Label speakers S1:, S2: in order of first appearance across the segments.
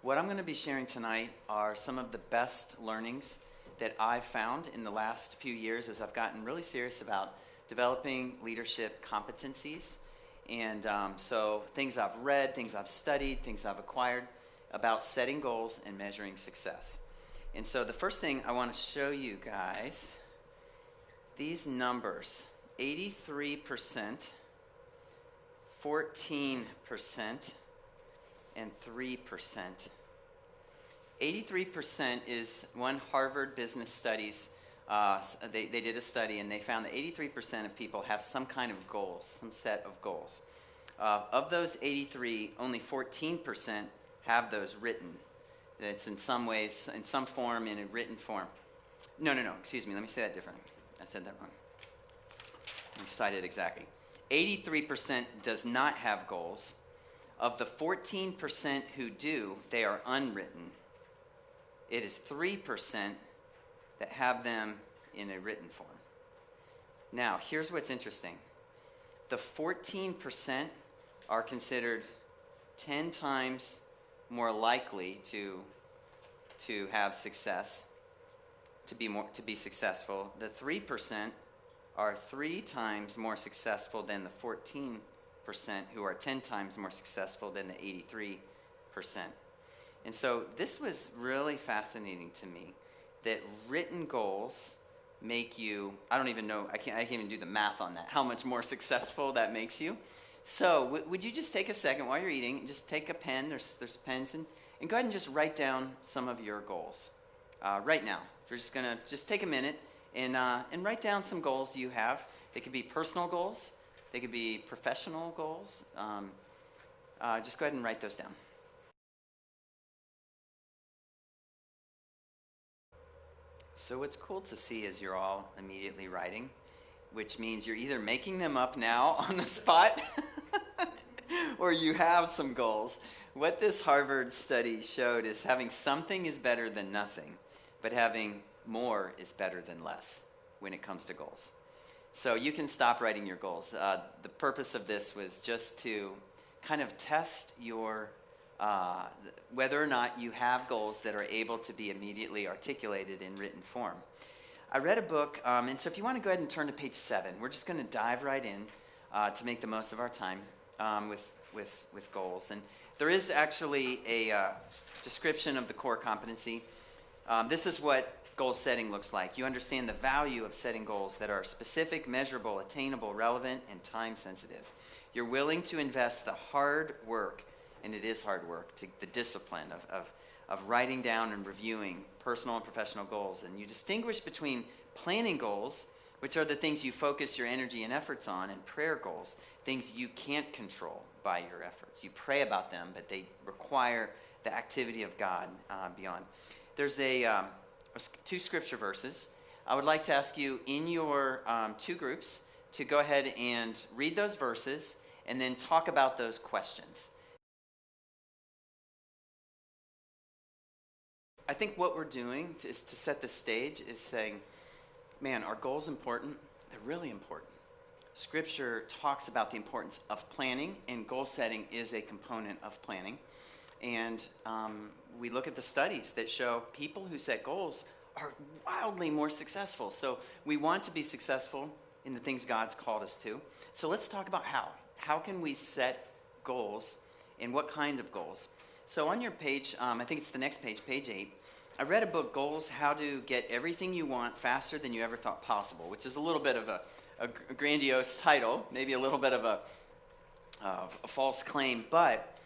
S1: What I'm going to be sharing tonight are some of the best learnings that I've found in the last few years as I've gotten really serious about developing leadership competencies. And so things I've read, things I've studied, things I've acquired about setting goals and measuring success. And so the first thing I want to show you guys, these numbers, 83%, 14%, and 3%. 83% is one Harvard Business Studies, they did a study and they found that 83% of people have some kind of goals, some set of goals. Of those 83, only 14% have those written. It's in some ways, in some form, in a written form. No, excuse me, let me say that differently. I said that wrong. Let me cite it exactly. 83% does not have goals. Of the 14% who do, they are unwritten. It is 3% that have them in a written form. Now, here's what's interesting. The 14% are considered 10 times more likely to have success, to be successful. The 3% are 3 times more successful than the 14%, who are 10 times more successful than the 83%. And so this was really fascinating to me, that written goals make you, I don't even know, I can't even do the math on that, how much more successful that makes you. So would you just take a second while you're eating, and just take a pen, there's pens, and go ahead and just write down some of your goals right now. We're just going to just take a minute and write down some goals you have. They could be personal goals. They could be professional goals. Just go ahead and write those down. So what's cool to see is you're all immediately writing, which means you're either making them up now on the spot or you have some goals. What this Harvard study showed is having something is better than nothing, but having more is better than less when it comes to goals. So you can stop writing your goals. The purpose of this was just to kind of test your whether or not you have goals that are able to be immediately articulated in written form. I read a book, and so if you want to go ahead and turn to page 7, we're just going to dive right in to make the most of our time with goals. And there is actually a description of the core competency. This is what goal setting looks like. You understand the value of setting goals that are specific, measurable, attainable, relevant, and time sensitive. You're willing to invest the hard work, and it is hard work, to the discipline of writing down and reviewing personal and professional goals. And you distinguish between planning goals, which are the things you focus your energy and efforts on, and prayer goals, things you can't control by your efforts. You pray about them, but they require the activity of God beyond. There's 2 scripture verses. I would like to ask you in your 2 groups to go ahead and read those verses and then talk about those questions. I think what we're doing is to set the stage is saying, man, are goals important? They're really important. Scripture talks about the importance of planning, and goal setting is a component of planning. And we look at the studies that show people who set goals are wildly more successful. So we want to be successful in the things God's called us to. So let's talk about how. How can we set goals, and what kinds of goals? So on your page, I think it's the next page, page 8, I read a book, Goals, How to Get Everything You Want Faster Than You Ever Thought Possible, which is a little bit of a grandiose title, maybe a little bit of a false claim, but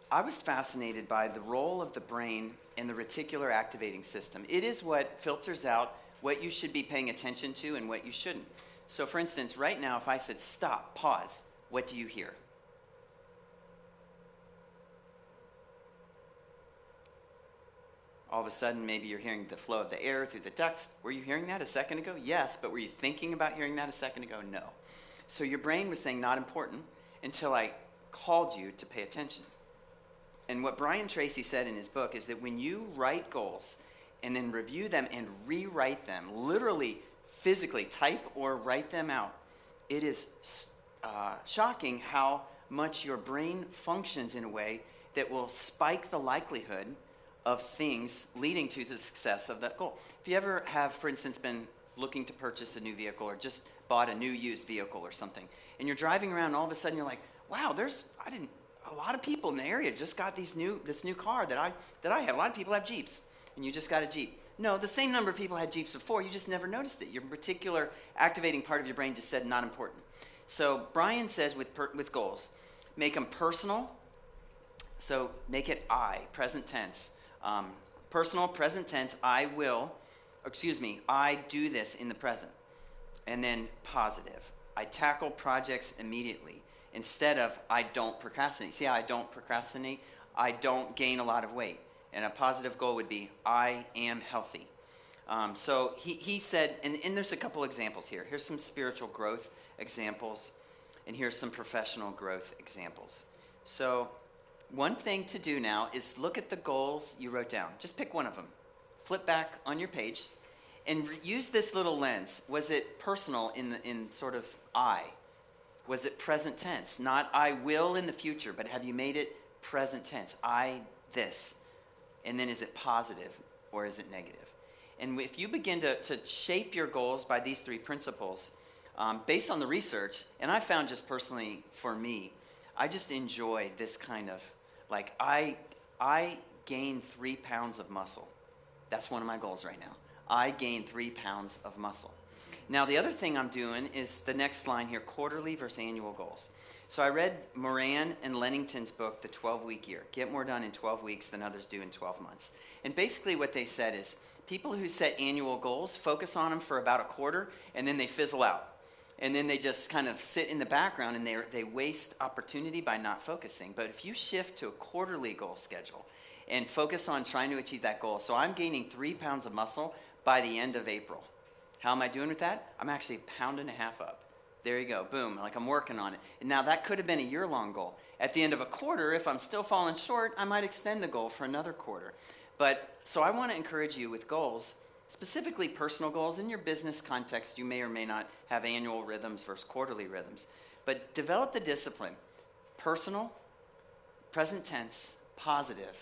S1: I was fascinated by the role of the brain in the reticular activating system. It is what filters out what you should be paying attention to and what you shouldn't. So for instance, right now, if I said stop, pause, what do you hear? All of a sudden, maybe you're hearing the flow of the air through the ducts. Were you hearing that a second ago? Yes, but were you thinking about hearing that a second ago? No. So your brain was saying not important until I called you to pay attention. And what Brian Tracy said in his book is that when you write goals and then review them and rewrite them, literally, physically type or write them out, it is shocking how much your brain functions in a way that will spike the likelihood of things leading to the success of that goal. If you ever have, for instance, been looking to purchase a new vehicle or just bought a new used vehicle or something, and you're driving around and all of a sudden you're like, wow, a lot of people in the area just got this new car that I had. A lot of people have Jeeps, and you just got a Jeep. No, the same number of people had Jeeps before, you just never noticed it. Your particular activating part of your brain just said not important. So Brian says with goals, make them personal. So make it I, present tense. Personal, present tense, I do this in the present. And then positive. I tackle projects immediately instead of I don't procrastinate. See how I don't procrastinate? I don't gain a lot of weight. And a positive goal would be I am healthy. So he said, and there's a couple examples here. Here's some spiritual growth examples, and here's some professional growth examples. So one thing to do now is look at the goals you wrote down. Just pick one of them. Flip back on your page and use this little lens. Was it personal in sort of I? Was it present tense? Not I will in the future, but have you made it present tense? I this. And then is it positive or is it negative? And if you begin to shape your goals by these three principles, based on the research, and I found just personally for me, I just enjoy this kind of, like I gain 3 pounds of muscle. That's one of my goals right now. I gain 3 pounds of muscle. Now the other thing I'm doing is the next line here, quarterly versus annual goals. So I read Moran and Lennington's book, The 12-Week Year. Get more done in 12 weeks than others do in 12 months. And basically what they said is people who set annual goals focus on them for about a quarter and then they fizzle out. And then they just kind of sit in the background and they waste opportunity by not focusing. But if you shift to a quarterly goal schedule and focus on trying to achieve that goal. So I'm gaining 3 pounds of muscle by the end of April. How am I doing with that? I'm actually 1.5 pounds up. There you go, boom, like I'm working on it. And now that could have been a year-long goal. At the end of a quarter, if I'm still falling short, I might extend the goal for another quarter. So I want to encourage you with goals, specifically personal goals. In your business context, you may or may not have annual rhythms versus quarterly rhythms. But develop the discipline, personal, present tense, positive,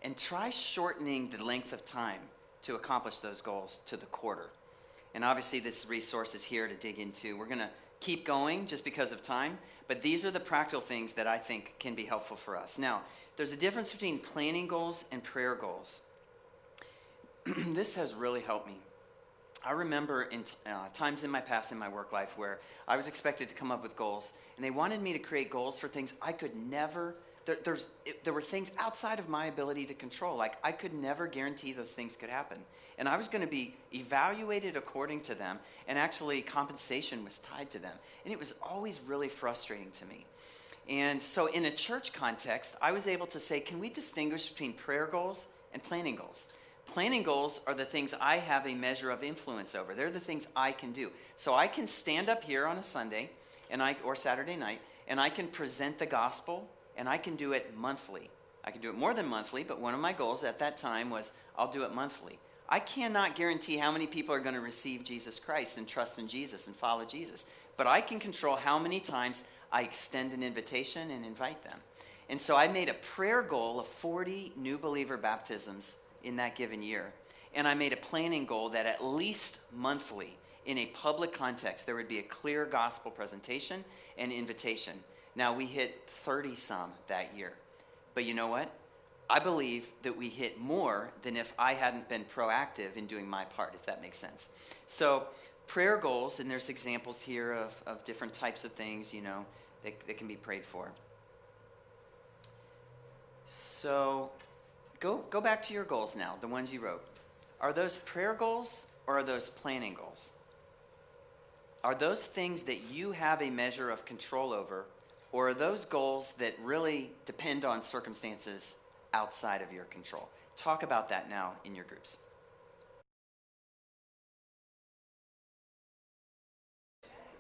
S1: and try shortening the length of time to accomplish those goals to the quarter. And obviously this resource is here to dig into. We're going to keep going just because of time, but these are the practical things that I think can be helpful for us. Now, there's a difference between planning goals and prayer goals. This has really helped me. I remember in times in my past in my work life where I was expected to come up with goals, and they wanted me to create goals for things I could never. There were things outside of my ability to control. Like I could never guarantee those things could happen. And I was going to be evaluated according to them, and actually compensation was tied to them. And it was always really frustrating to me. And so in a church context, I was able to say, can we distinguish between prayer goals and planning goals? Planning goals are the things I have a measure of influence over. They're the things I can do. So I can stand up here on a Sunday or Saturday night, and I can present the gospel, and I can do it monthly. I can do it more than monthly, but one of my goals at that time was I'll do it monthly. I cannot guarantee how many people are going to receive Jesus Christ and trust in Jesus and follow Jesus, but I can control how many times I extend an invitation and invite them. And so I made a prayer goal of 40 new believer baptisms in that given year. And I made a planning goal that at least monthly, in a public context, there would be a clear gospel presentation and invitation. Now, we hit 30-some that year. But you know what? I believe that we hit more than if I hadn't been proactive in doing my part, if that makes sense. So prayer goals, and there's examples here of different types of things, that can be prayed for. So go back to your goals now, the ones you wrote. Are those prayer goals or are those planning goals? Are those things that you have a measure of control over, or are those goals that really depend on circumstances outside of your control? Talk about that now in your groups.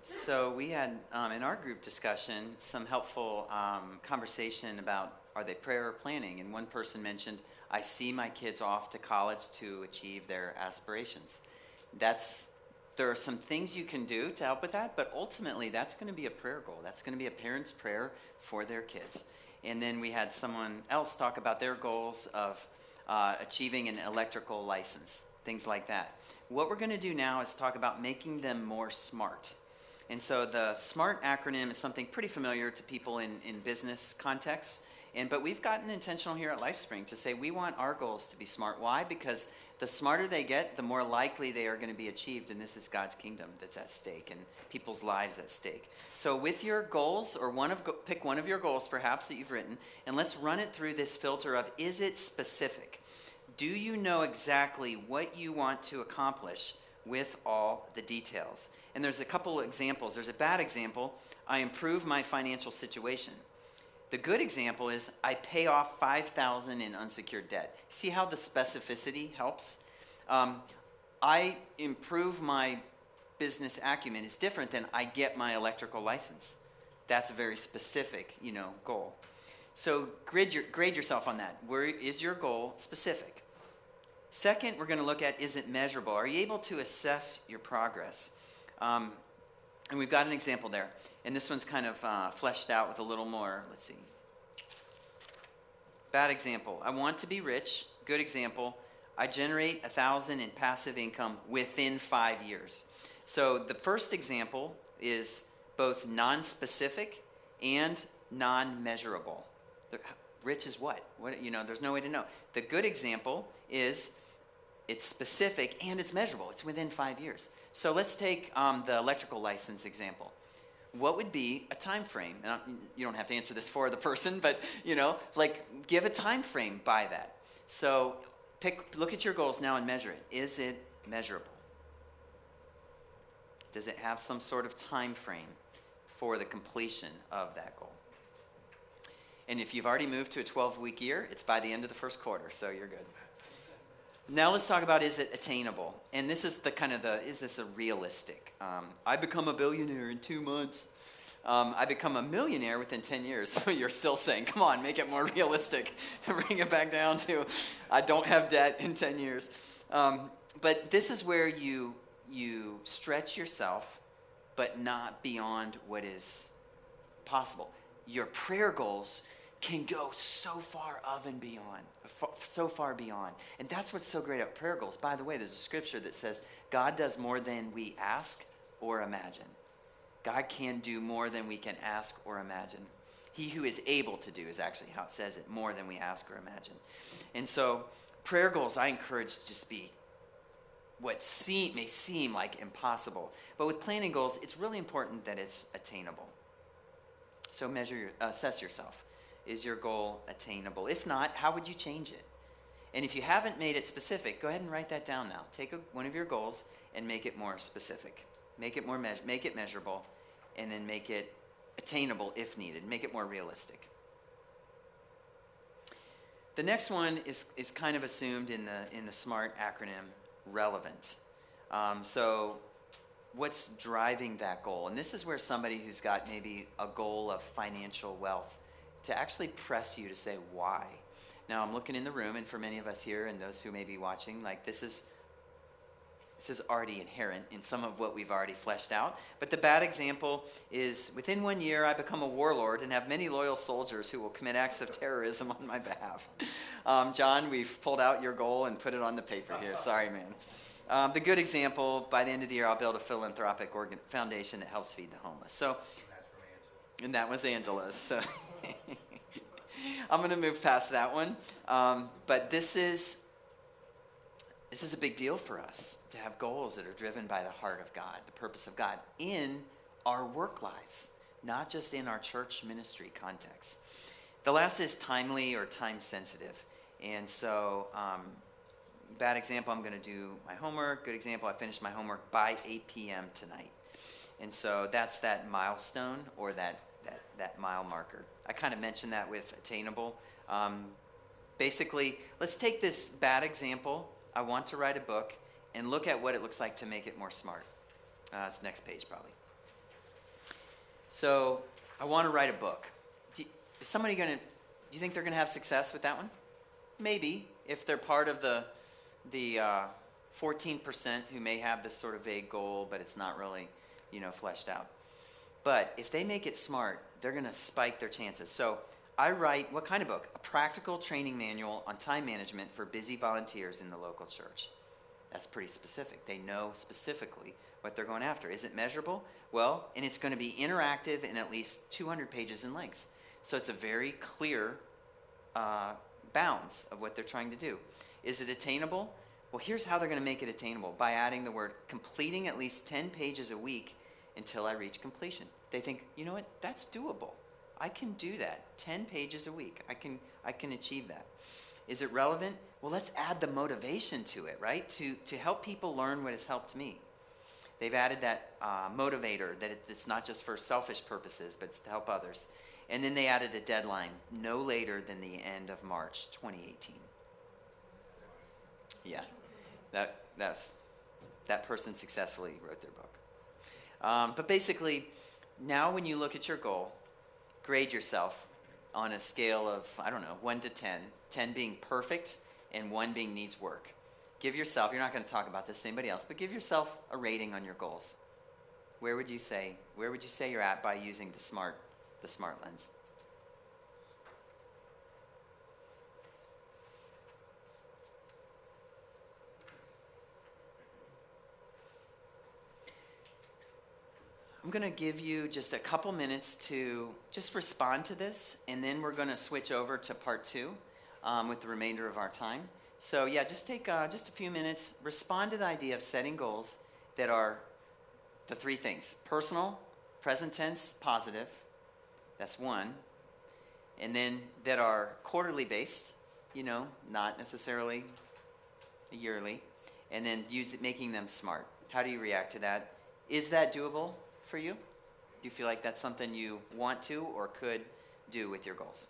S1: So we had, in our group discussion, some helpful conversation about are they prayer or planning? And one person mentioned, I see my kids off to college to achieve their aspirations. There are some things you can do to help with that, but ultimately that's going to be a prayer goal. That's going to be a parent's prayer for their kids. And then we had someone else talk about their goals of achieving an electrical license, things like that. What we're going to do now is talk about making them more smart. And so the SMART acronym is something pretty familiar to people in business contexts. But we've gotten intentional here at LifeSpring to say we want our goals to be smart. Why? Because the smarter they get, the more likely they are going to be achieved. And this is God's kingdom that's at stake and people's lives at stake. So with your goals, or pick one of your goals perhaps that you've written, and let's run it through this filter of, is it specific? Do you know exactly what you want to accomplish with all the details? And there's a couple of examples. There's a bad example. I improve my financial situation. The good example is I pay off $5,000 in unsecured debt. See how the specificity helps? I improve my business acumen is different than I get my electrical license. That's a very specific, goal. So grade yourself on that. Where is your goal specific? Second, we're going to look at, is it measurable? Are you able to assess your progress? And we've got an example there. And this one's kind of fleshed out with a little more. Let's see. Bad example. I want to be rich. Good example. I generate $1,000 in passive income within 5 years. So the first example is both non-specific and non-measurable. Rich is what? There's no way to know. The good example is it's specific and it's measurable. It's within 5 years. So let's take the electrical license example. What would be a time frame? And you don't have to answer this for the person, but give a time frame by that. So look at your goals now and measure it. Is it measurable? Does it have some sort of time frame for the completion of that goal? And if you've already moved to a 12-week year, it's by the end of the first quarter, so you're good. Now let's talk about, is it attainable? And this is is this a realistic? I become a billionaire in 2 months. I become a millionaire within 10 years. So you're still saying, come on, make it more realistic. Bring it back down to, I don't have debt in 10 years. But this is where you stretch yourself, but not beyond what is possible. Your prayer goals can go so far beyond. And that's what's so great about prayer goals. By the way, there's a scripture that says God does more than we ask or imagine. God can do more than we can ask or imagine. He who is able to do is actually how it says it, more than we ask or imagine. And so prayer goals, I encourage to just be what may seem like impossible. But with planning goals, it's really important that it's attainable. So assess yourself. Is your goal attainable? If not, how would you change it? And if you haven't made it specific, go ahead and write that down now. Take one of your goals and make it more specific. Make it make it measurable, and then make it attainable if needed. Make it more realistic. The next one is kind of assumed in the SMART acronym, relevant. So what's driving that goal? And this is where somebody who's got maybe a goal of financial wealth to actually press you to say why. Now I'm looking in the room, and for many of us here and those who may be watching, this is already inherent in some of what we've already fleshed out. But the bad example is, within 1 year, I become a warlord and have many loyal soldiers who will commit acts of terrorism on my behalf. John, we've pulled out your goal and put it on the paper here. Sorry, man. The good example, by the end of the year, I'll build a philanthropic foundation that helps feed the homeless. So, and that was Angela's. So I'm going to move past that one. But this is a big deal for us to have goals that are driven by the heart of God, the purpose of God in our work lives, not just in our church ministry context. The last is timely or time sensitive. And so, bad example, I'm going to do my homework. Good example, I finished my homework by 8 p.m. tonight. And so that's that milestone or that mile marker. I kind of mentioned that with attainable. Basically, let's take this bad example. I want to write a book, and look at what it looks like to make it more smart. It's next page probably. So I want to write a book. Do you think they're going to have success with that one? Maybe, if they're part of the 14% who may have this sort of vague goal, but it's not really, fleshed out. But if they make it smart, they're going to spike their chances. So I write, what kind of book? A practical training manual on time management for busy volunteers in the local church. That's pretty specific. They know specifically what they're going after. Is it measurable? Well, and it's going to be interactive and at least 200 pages in length. So it's a very clear bounds of what they're trying to do. Is it attainable? Well, here's how they're going to make it attainable, by adding the word completing at least 10 pages a week until I reach completion. They think, you know what, that's doable. I can do that. 10 pages a week. I can achieve that. Is it relevant? Well, let's add the motivation to it, right? To help people learn what has helped me. They've added that motivator, that it's not just for selfish purposes, but it's to help others. And then they added a deadline, no later than the end of March 2018. Yeah, that person successfully wrote their book. But basically, now when you look at your goal, grade yourself on a scale of, 1 to 10, 10 being perfect and 1 being needs work. Give yourself, you're not going to talk about this to anybody else, but give yourself a rating on your goals. Where would you say you're at by using the SMART lens? I'm going to give you just a couple minutes to just respond to this, and then we're going to switch over to part 2 with the remainder of our time. So yeah, just take just a few minutes, respond to the idea of setting goals that are the 3 things: personal, present tense, positive, that's 1, and then that are quarterly based, not necessarily yearly, and then making them SMART. How do you react to that? Is that doable for you? Do you feel like that's something you want to or could do with your goals?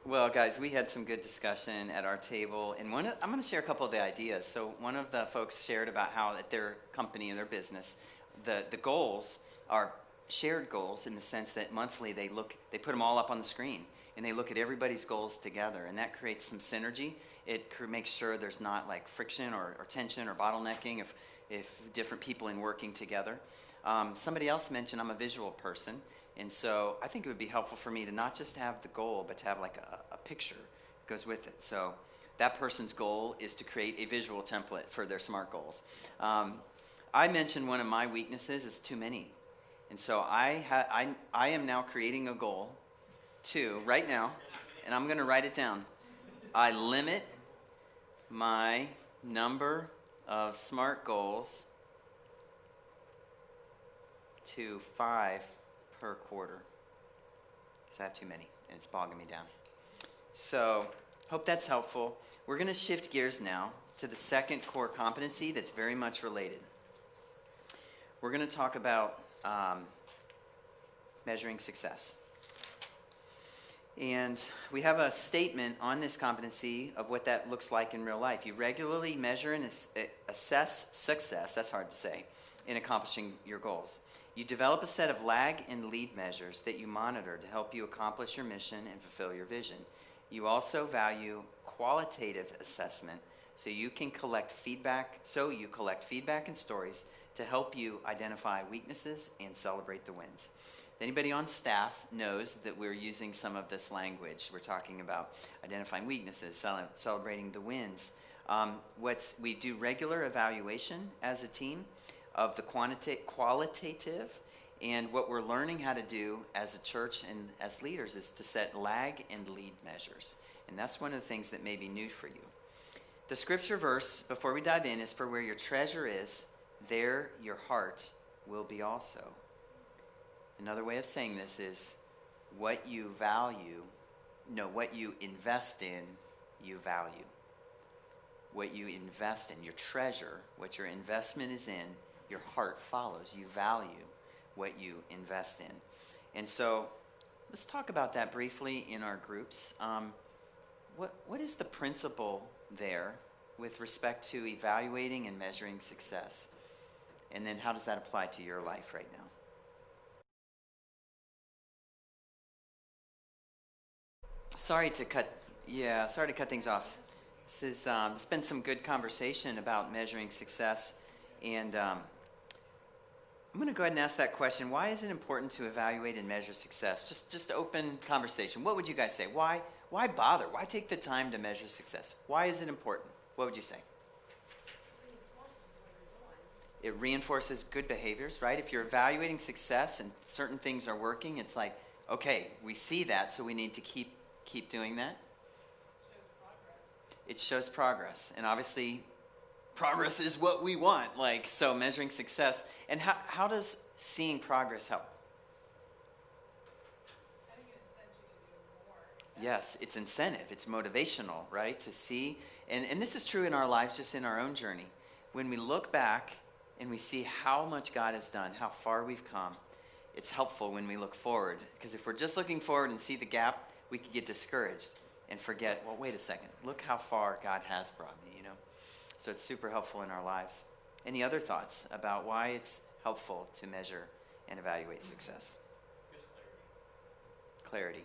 S1: Well, guys, we had some good discussion at our table, and I'm going to share a couple of the ideas. So one of the folks shared about how at their company and their business, the goals are shared goals in the sense that monthly they put them all up on the screen, and they look at everybody's goals together, and that creates some synergy. It makes sure there's not like friction or tension or bottlenecking if different people in working together. Somebody else mentioned I'm a visual person. And so I think it would be helpful for me to not just have the goal, but to have like a picture that goes with it. So that person's goal is to create a visual template for their SMART goals. I mentioned one of my weaknesses is too many. And so I am now creating a goal right now, and I'm going to write it down. I limit my number of SMART goals to 5 per quarter, because I have too many and it's bogging me down. So hope that's helpful. We're going to shift gears now to the second core competency that's very much related. We're going to talk about measuring success. And we have a statement on this competency of what that looks like in real life. You regularly measure and assess success, that's hard to say, in accomplishing your goals. You develop a set of lag and lead measures that you monitor to help you accomplish your mission and fulfill your vision. You also value qualitative assessment, so you collect feedback and stories to help you identify weaknesses and celebrate the wins. Anybody on staff knows that we're using some of this language. We're talking about identifying weaknesses, celebrating the wins. We do regular evaluation as a team of the qualitative, and what we're learning how to do as a church and as leaders is to set lag and lead measures. And that's one of the things that may be new for you. The scripture verse, before we dive in, is for where your treasure is, there your heart will be also. Another way of saying this is what you invest in, you value. What you invest in, your treasure, what your investment is in, your heart follows. You value what you invest in. And so let's talk about that briefly in our groups. What is the principle there with respect to evaluating and measuring success? And then how does that apply to your life right now? Sorry to cut things off. There's been some good conversation about measuring success, and I'm going to go ahead and ask that question. Why is it important to evaluate and measure success? Just open conversation. What would you guys say? Why bother? Why take the time to measure success? Why is it important? What would you say? It reinforces good behaviors, right? If you're evaluating success and certain things are working, it's like, okay, we see that, so we need to keep doing that. It shows progress. And obviously, progress is what we want. Like, so measuring success. And how does seeing progress help?
S2: I think it incents you to do more.
S1: Yes, it's incentive. It's motivational, right? To see. And this is true in our lives, just in our own journey. When we look back and we see how much God has done, how far we've come, it's helpful when we look forward. Because if we're just looking forward and see the gap, we could get discouraged and forget, well, wait a second. Look how far God has brought me, So it's super helpful in our lives. Any other thoughts about why it's helpful to measure and evaluate success?
S3: Just
S1: Clarity.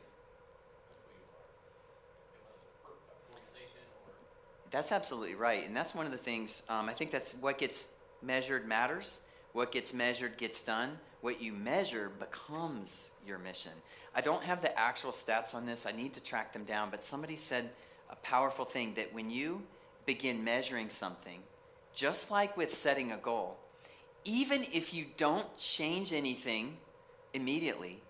S3: organization or
S1: That's absolutely right. And that's one of the things, I think that's what gets measured matters. What gets measured gets done. What you measure becomes your mission. I don't have the actual stats on this. I need to track them down. But somebody said a powerful thing, that when you begin measuring something, just like with setting a goal, even if you don't change anything immediately,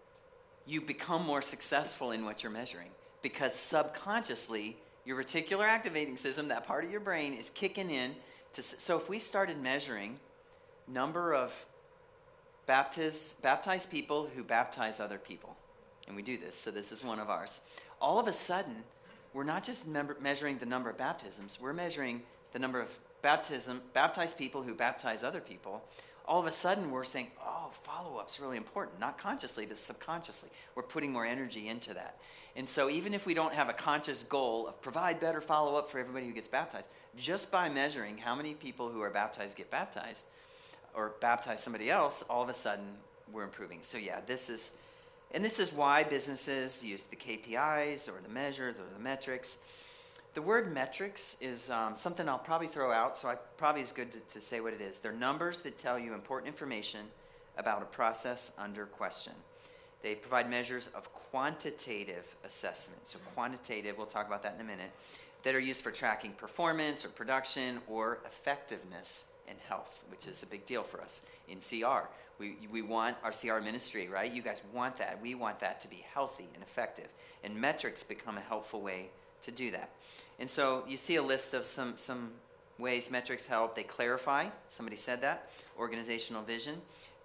S1: you become more successful in what you're measuring, because subconsciously your reticular activating system, that part of your brain, is kicking in. So if we started measuring number of baptized people who baptize other people, and we do this, so this is one of ours, all of a sudden we're not just measuring the number of baptisms, we're measuring the number of baptized people who baptize other people. All of a sudden we're saying, oh, follow-up's really important, not consciously but subconsciously. We're putting more energy into that. And so even if we don't have a conscious goal of provide better follow-up for everybody who gets baptized, just by measuring how many people who are baptized get baptized or baptize somebody else, all of a sudden we're improving. So yeah, this is why businesses use the KPIs or the measures or the metrics. The word metrics is something I'll probably throw out, so probably is good to say what it is. They're numbers that tell you important information about a process under question. They provide measures of quantitative assessment. So quantitative, we'll talk about that in a minute, that are used for tracking performance or production or effectiveness and health, which is a big deal for us in CR. We want our CR ministry, right? You guys want that. We want that to be healthy and effective. And metrics become a helpful way to do that. And so you see a list of some ways metrics help. They clarify, somebody said that, organizational vision.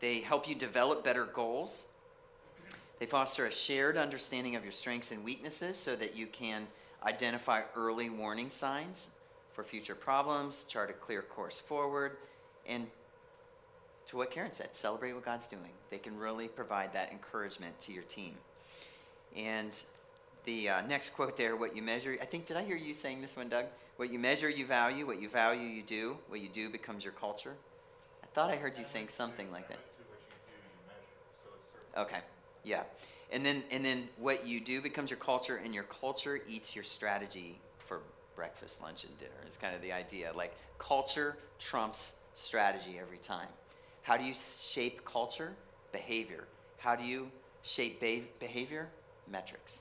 S1: They help you develop better goals. They foster a shared understanding of your strengths and weaknesses so that you can identify early warning signs for future problems, chart a clear course forward, and to what Karen said, celebrate what God's doing. They can really provide that encouragement to your team. And the next quote there, what you measure, I think, did I hear you saying this one, Doug? What you measure, you value. What you value, you do. What you do becomes your culture. I thought I heard you saying something like that. Okay, yeah. And then what you do becomes your culture, and your culture eats your strategy for breakfast, lunch, and dinner. It's kind of the idea. Like, culture trumps strategy every time. How do you shape culture? Behavior. How do you shape behavior? Metrics.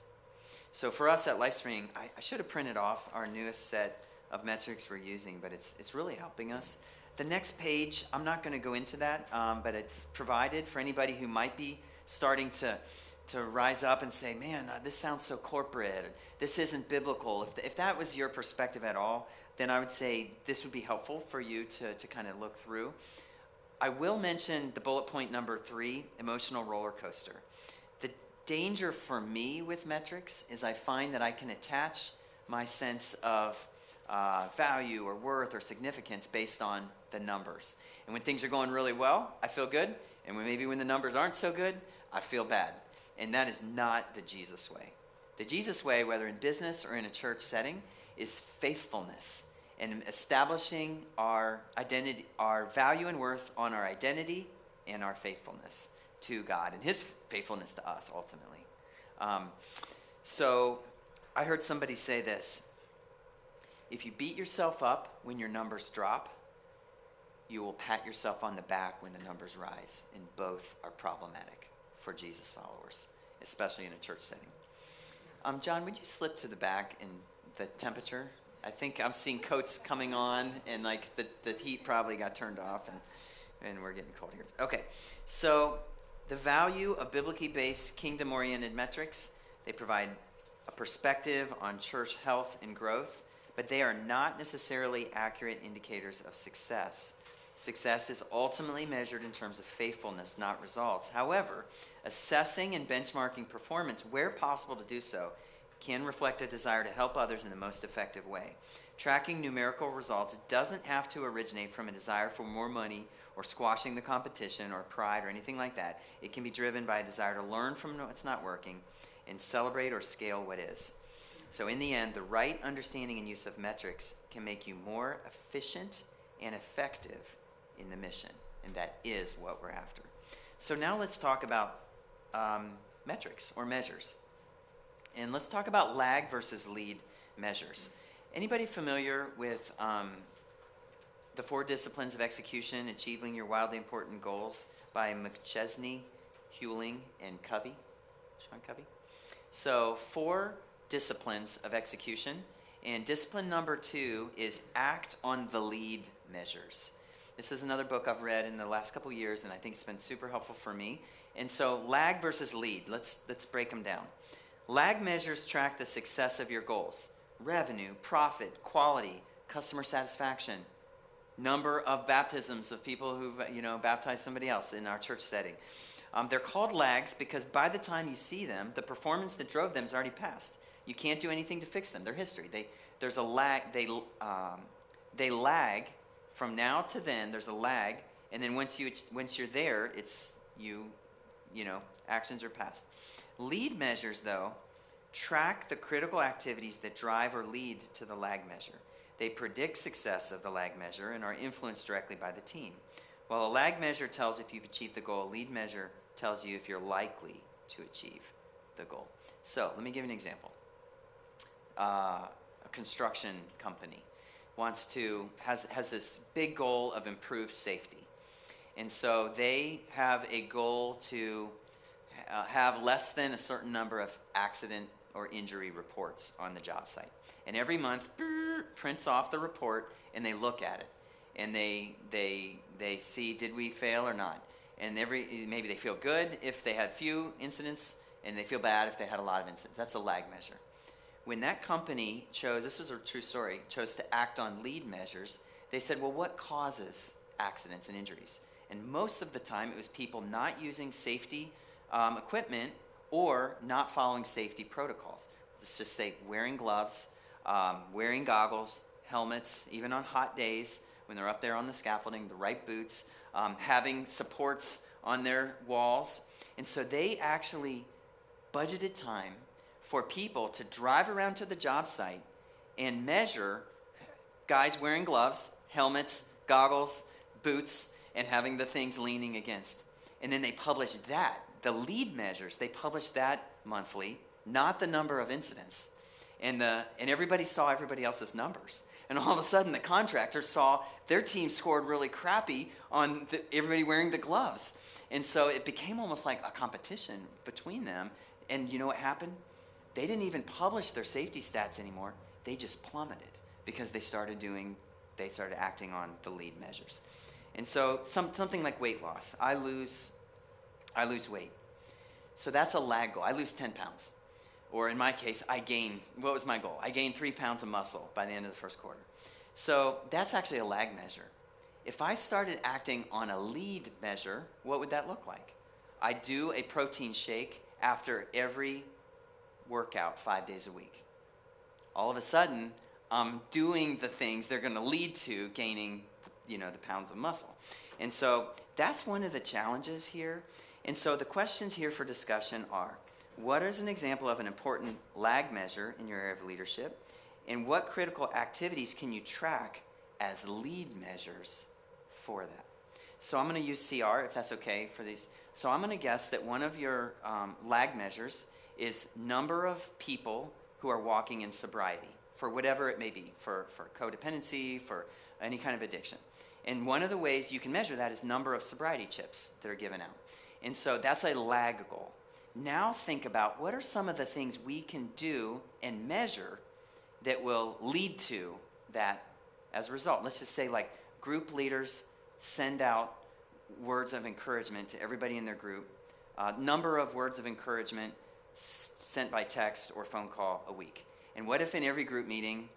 S1: So for us at LifeSpring, I should have printed off our newest set of metrics we're using, but it's really helping us. The next page, I'm not going to go into that, but it's provided for anybody who might be starting to rise up and say, man, this sounds so corporate, or, this isn't biblical. If that was your perspective at all, then I would say this would be helpful for you to kind of look through. I will mention the bullet point number 3, emotional roller coaster. The danger for me with metrics is I find that I can attach my sense of value or worth or significance based on the numbers. And when things are going really well, I feel good. And when the numbers aren't so good, I feel bad. And that is not the Jesus way. The Jesus way, whether in business or in a church setting, is faithfulness and establishing our identity, our value and worth on our identity and our faithfulness to God and his faithfulness to us ultimately. So I heard somebody say this: if you beat yourself up when your numbers drop, you will pat yourself on the back when the numbers rise, and both are problematic for Jesus followers, especially in a church setting. John, would you slip to the back in the temperature? I think I'm seeing coats coming on, and like the heat probably got turned off, and we're getting cold here. Okay, so the value of biblically based, kingdom-oriented metrics, they provide a perspective on church health and growth, but they are not necessarily accurate indicators of success. Success is ultimately measured in terms of faithfulness, not results. However, assessing and benchmarking performance, where possible to do so, can reflect a desire to help others in the most effective way. Tracking numerical results doesn't have to originate from a desire for more money or squashing the competition or pride or anything like that. It can be driven by a desire to learn from what's not working and celebrate or scale what is. So in the end, the right understanding and use of metrics can make you more efficient and effective in the mission, and that is what we're after. So now let's talk about metrics or measures. And let's talk about lag versus lead measures. Anybody familiar with the 4 disciplines of execution, achieving your wildly important goals by McChesney, Hewling, and Covey? Sean Covey? So 4 disciplines of execution, and discipline number 2 is act on the lead measures. This is another book I've read in the last couple years, and I think it's been super helpful for me. And so lag versus lead, let's break them down. Lag measures track the success of your goals: revenue, profit, quality, customer satisfaction, number of baptisms of people who've baptized somebody else in our church setting. They're called lags because by the time you see them, the performance that drove them is already past. You can't do anything to fix them. They're history. There's a lag. They lag from now to then. There's a lag, and then once you're there, it's actions are past. Lead measures, though, track the critical activities that drive or lead to the lag measure. They predict success of the lag measure and are influenced directly by the team. While a lag measure tells if you've achieved the goal, a lead measure tells you if you're likely to achieve the goal. So let me give you an example. A construction company has this big goal of improved safety. And so they have a goal to have less than a certain number of accident or injury reports on the job site. And every month, prints off the report, and they look at it. And they see, did we fail or not? And maybe they feel good if they had few incidents, and they feel bad if they had a lot of incidents. That's a lag measure. When that company this was a true story, chose to act on lead measures, they said, well, what causes accidents and injuries? And most of the time, it was people not using safety equipment or not following safety protocols. Let's just say wearing gloves, wearing goggles, helmets, even on hot days when they're up there on the scaffolding, the right boots, having supports on their walls. And so they actually budgeted time for people to drive around to the job site and measure guys wearing gloves, helmets, goggles, boots, and having the things leaning against. And then they published that. The lead measures, they published that monthly, not the number of incidents. And everybody saw everybody else's numbers. And all of a sudden, the contractors saw their team scored really crappy on everybody wearing the gloves. And so it became almost like a competition between them. And you know what happened? They didn't even publish their safety stats anymore. They just plummeted because they started acting on the lead measures. And so something like weight loss. I lose weight. So that's a lag goal. I lose 10 pounds. Or in my case, what was my goal? I gained 3 pounds of muscle by the end of the first quarter. So that's actually a lag measure. If I started acting on a lead measure, what would that look like? I do a protein shake after every workout 5 days a week. All of a sudden, I'm doing the things that are going to lead to gaining, the pounds of muscle. And so that's one of the challenges here. And so the questions here for discussion are, what is an example of an important lag measure in your area of leadership? And what critical activities can you track as lead measures for that? So I'm going to use CR, if that's okay for these. So I'm going to guess that one of your lag measures is number of people who are walking in sobriety, for whatever it may be, for codependency, for any kind of addiction. And one of the ways you can measure that is number of sobriety chips that are given out. And so that's a lag goal. Now think about what are some of the things we can do and measure that will lead to that as a result. Let's just say like group leaders send out words of encouragement to everybody in their group. Number of words of encouragement sent by text or phone call a week. And what if in every group meeting,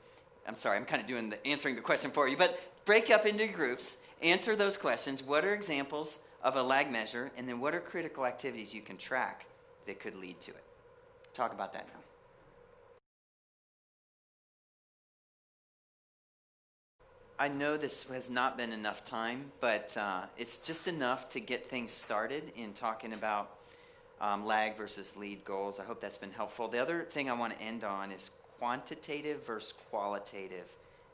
S1: I'm sorry, I'm kind of answering the question for you, but break up into groups, answer those questions. What are examples of a lag measure? And then what are critical activities you can track that could lead to it? Talk about that now. I know this has not been enough time, but it's just enough to get things started in talking about lag versus lead goals. I hope that's been helpful. The other thing I want to end on is quantitative versus qualitative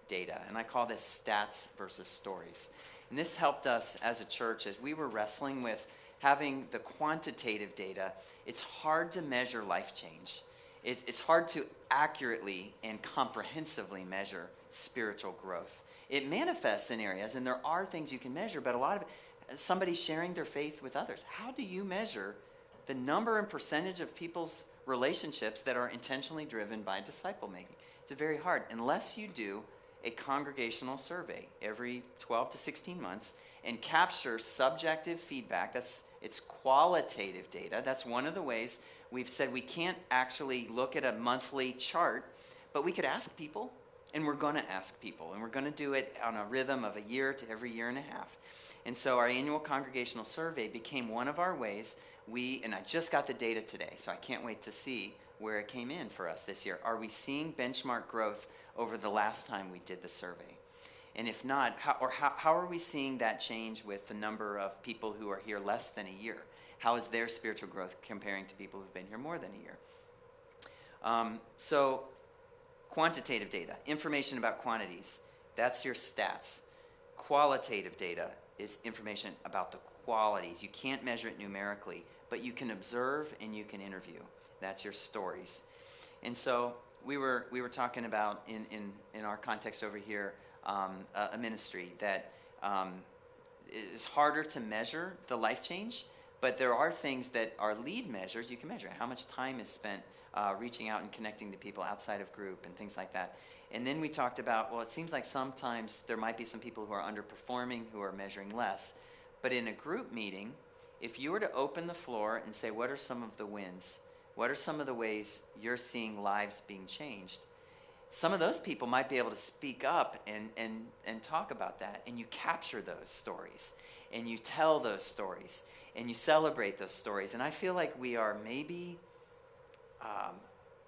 S1: data, and I call this stats versus stories. And this helped us as a church as we were wrestling with having the quantitative data. It's hard to measure life change. It's hard to accurately and comprehensively measure spiritual growth. It manifests in areas, and there are things you can measure, but a lot of it, somebody sharing their faith with others. How do you measure the number and percentage of people's relationships that are intentionally driven by disciple making? It's very hard unless you do a congregational survey every 12 to 16 months and capture subjective feedback. It's qualitative data. That's one of the ways we've said we can't actually look at a monthly chart, but we could ask people. And we're going to ask people, and we're going to do it on a rhythm of a year to every year and a half. And so our annual congregational survey became one of our ways. And I just got the data today, so I can't wait to see where it came in for us this year. Are we seeing benchmark growth over the last time we did the survey? And if not, how are we seeing that change with the number of people who are here less than a year? How is their spiritual growth comparing to people who've been here more than a year? So quantitative data, information about quantities, that's your stats. Qualitative data is information about the qualities. You can't measure it numerically, but you can observe and you can interview. That's your stories. And so we were talking about in our context over here, a ministry that is harder to measure the life change, but there are things that are lead measures you can measure. How much time is spent reaching out and connecting to people outside of group and things like that. And then we talked about, well, it seems like sometimes there might be some people who are underperforming, who are measuring less. But in a group meeting, if you were to open the floor and say, what are some of the wins? What are some of the ways you're seeing lives being changed? Some of those people might be able to speak up and talk about that. And you capture those stories. And you tell those stories. And you celebrate those stories. And I feel like we are maybe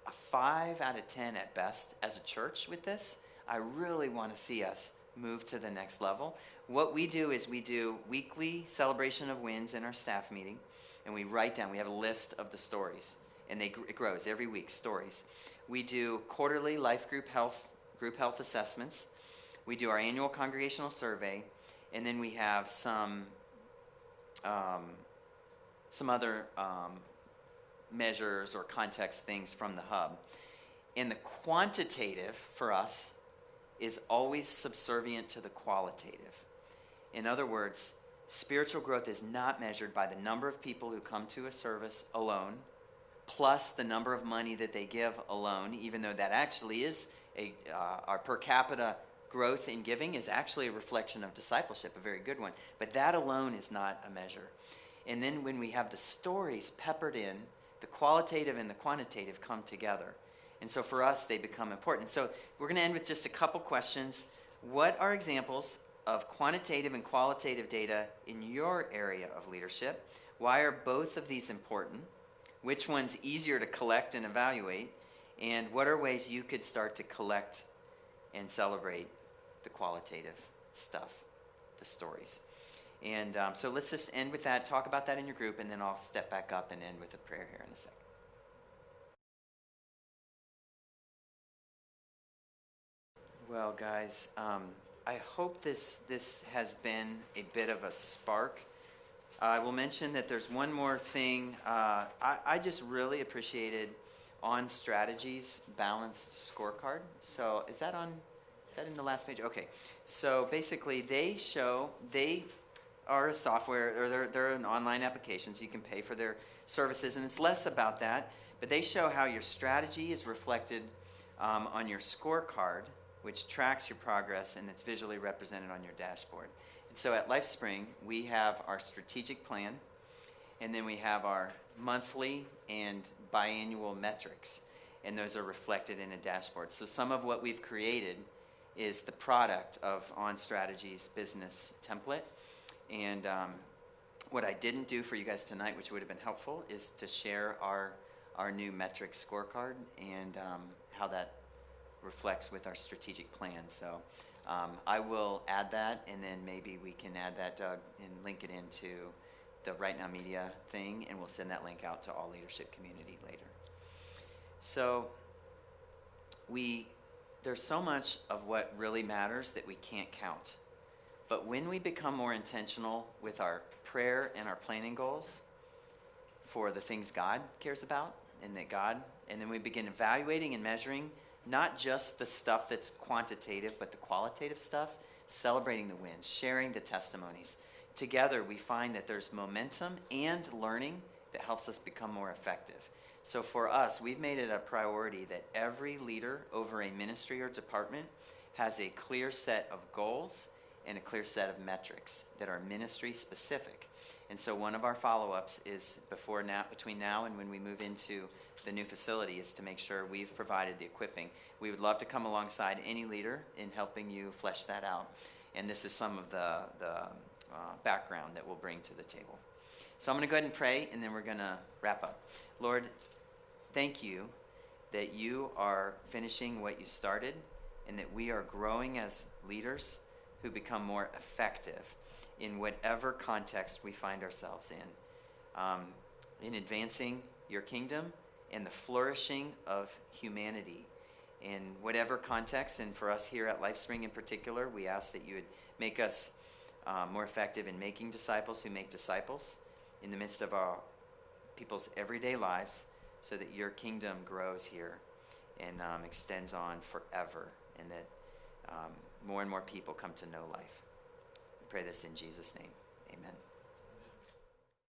S1: a 5 out of 10 at best as a church with this. I really want to see us move to the next level. What we do is we do weekly celebration of wins in our staff meeting, and we write down, we have a list of the stories, and it grows every week, stories. We do quarterly life group health assessments. We do our annual congregational survey, and then we have some other measures or context things from the hub. And the quantitative for us is always subservient to the qualitative. In other words, spiritual growth is not measured by the number of people who come to a service alone, plus the number of money that they give alone, even though that actually is our per capita growth in giving is actually a reflection of discipleship, a very good one. But that alone is not a measure. And then when we have the stories peppered in, the qualitative and the quantitative come together. And so for us, they become important. So we're going to end with just a couple questions. What are examples of quantitative and qualitative data in your area of leadership? Why are both of these important? Which one's easier to collect and evaluate? And what are ways you could start to collect and celebrate the qualitative stuff, the stories? And so let's just end with that, talk about that in your group, and then I'll step back up and end with a prayer here in a second. Well, guys, I hope this has been a bit of a spark. I will mention that there's one more thing. I just really appreciated On Strategy's balanced scorecard. So is that on Is that in the last page? Okay. So basically, they are a software, or they're an online application, so you can pay for their services, and it's less about that, but they show how your strategy is reflected on your scorecard, which tracks your progress, and it's visually represented on your dashboard. And so at LifeSpring, we have our strategic plan, and then we have our monthly and biannual metrics, and those are reflected in a dashboard. So some of what we've created is the product of On Strategy's business template. And what I didn't do for you guys tonight, which would have been helpful, is to share our new metric scorecard and how that reflects with our strategic plan. So I will add that, and then maybe we can add that, Doug, and link it into the Right Now Media thing, and we'll send that link out to all leadership community later. So there's so much of what really matters that we can't count. But when we become more intentional with our prayer and our planning goals for the things God cares about, and then we begin evaluating and measuring not just the stuff that's quantitative, but the qualitative stuff, celebrating the wins, sharing the testimonies. Together, we find that there's momentum and learning that helps us become more effective. So for us, we've made it a priority that every leader over a ministry or department has a clear set of goals and a clear set of metrics that are ministry specific. And so one of our follow-ups is between now and when we move into the new facility is to make sure we've provided the equipping. We would love to come alongside any leader in helping you flesh that out. And this is some of the background that we'll bring to the table. So I'm going to go ahead and pray, and then we're going to wrap up. Lord, thank you that you are finishing what you started, and that we are growing as leaders who become more effective in whatever context we find ourselves in advancing your kingdom and the flourishing of humanity in whatever context. And for us here at LifeSpring in particular, we ask that you would make us more effective in making disciples who make disciples in the midst of our people's everyday lives, so that your kingdom grows here and extends on forever, and that more and more people come to know life. We pray this in Jesus' name. Amen.